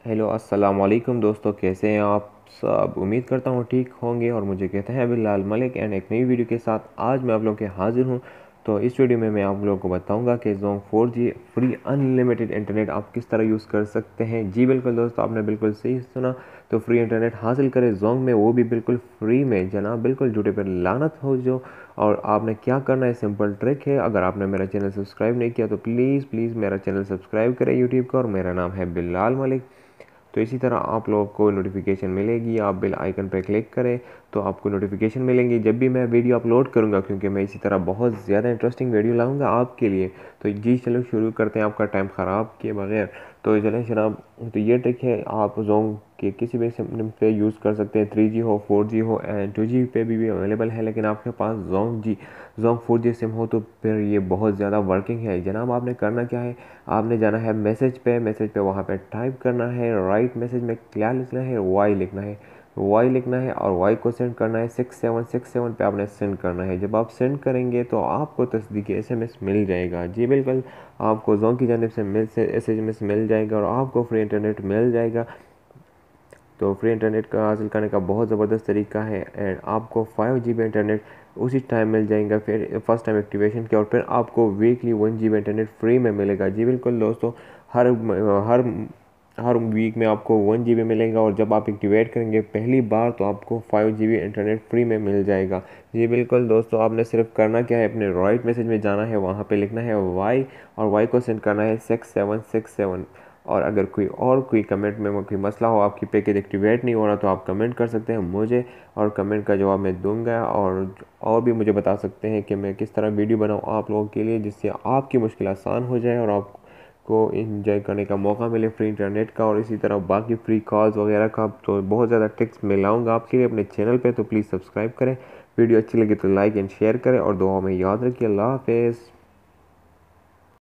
Hello अस्सलाम वालेकुम दोस्तों, कैसे हैं आप सब। उम्मीद करता हूँ ठीक होंगे और मुझे कहते हैं बिलाल मलिक एंड एक नई वीडियो के साथ आज मैं आप लोगों के हाजिर हूँ। तो इस वीडियो में मैं आप लोगों को बताऊंगा कि Jong 4G free unlimited internet आप किस तरह यूज़ कर सकते हैं। जी बिल्कुल दोस्तों, आपने बिल्कुल सही सुना। तो फ्री इंटरनेट हासिल करें जोंग में, वो भी बिल्कुल फ्री में जनाब। बिल्कुल झूठे पर लानत हो जो। और आपने क्या करना है, सिंपल ट्रिक है। अगर आपने मेरा चैनल सब्सक्राइब नहीं किया तो प्लीज़ प्लीज़ मेरा चैनल सब्सक्राइब करें यूट्यूब का, और मेरा नाम है बिलाल मलिक। तो इसी तरह आप लोगों को नोटिफिकेशन मिलेगी, आप बेल आइकन पर क्लिक करें तो आपको नोटिफिकेशन मिलेंगी जब भी मैं वीडियो अपलोड करूंगा, क्योंकि मैं इसी तरह बहुत ज़्यादा इंटरेस्टिंग वीडियो लाऊंगा आपके लिए। तो जी चलो शुरू करते हैं आपका टाइम ख़राब किए बगैर। तो चलें जनाब, तो ये ट्रिक है, आप जोंग के किसी भी सिम पे यूज़ कर सकते हैं। 3G हो, 4G हो एंड 2G पे भी अवेलेबल है, लेकिन आपके पास जोंग 4G सिम हो तो फिर ये बहुत ज़्यादा वर्किंग है जनाब। आपने करना क्या है, आपने जाना है मैसेज पे वहाँ पे टाइप करना है, राइट मैसेज में क्या लिखना है, वाई लिखना है और वाई को सेंड करना है 6767 पे आपने सेंड करना है। जब आप सेंड करेंगे तो आपको तस्दीक SMS मिल जाएगा। जी बिल्कुल, आपको जोंग की जानिब से SMS मिल जाएगा और आपको फ्री इंटरनेट मिल जाएगा। तो फ्री इंटरनेट का हासिल करने का बहुत ज़बरदस्त तरीका है एंड आपको 5 GB इंटरनेट उसी टाइम मिल जाएगा। फिर फर्स्ट टाइम एक्टिवेशन किया और फिर आपको वीकली 1 GB इंटरनेट फ्री में मिलेगा। जी बिल्कुल दोस्तों, हर हर हर वीक में आपको 1 GB मिलेगा और जब आप एक्टिवेट करेंगे पहली बार तो आपको 5 GB इंटरनेट फ्री में मिल जाएगा। जी बिल्कुल दोस्तों, आपने सिर्फ करना क्या है, अपने राइट मैसेज में जाना है, वहाँ पे लिखना है वाई और वाई को सेंड करना है 6767। और अगर कोई कमेंट में कोई मसला हो, आपकी पैकेज एक्टिवेट नहीं हो रहा, तो आप कमेंट कर सकते हैं मुझे और कमेंट का जवाब मैं दूंगा। और भी मुझे बता सकते हैं कि मैं किस तरह वीडियो बनाऊँ आप लोगों के लिए, जिससे आपकी मुश्किल आसान हो जाए और आपको इंजॉय करने का मौका मिले फ्री इंटरनेट का। और इसी तरह बाकी फ्री कॉल्स वगैरह का तो बहुत ज़्यादा टिप्स मैं लाऊंगा आपके लिए अपने चैनल पे। तो प्लीज़ सब्सक्राइब करें, वीडियो अच्छी लगी तो लाइक एंड शेयर करें और दुआ में याद रखिए। अल्लाह हाफिज़।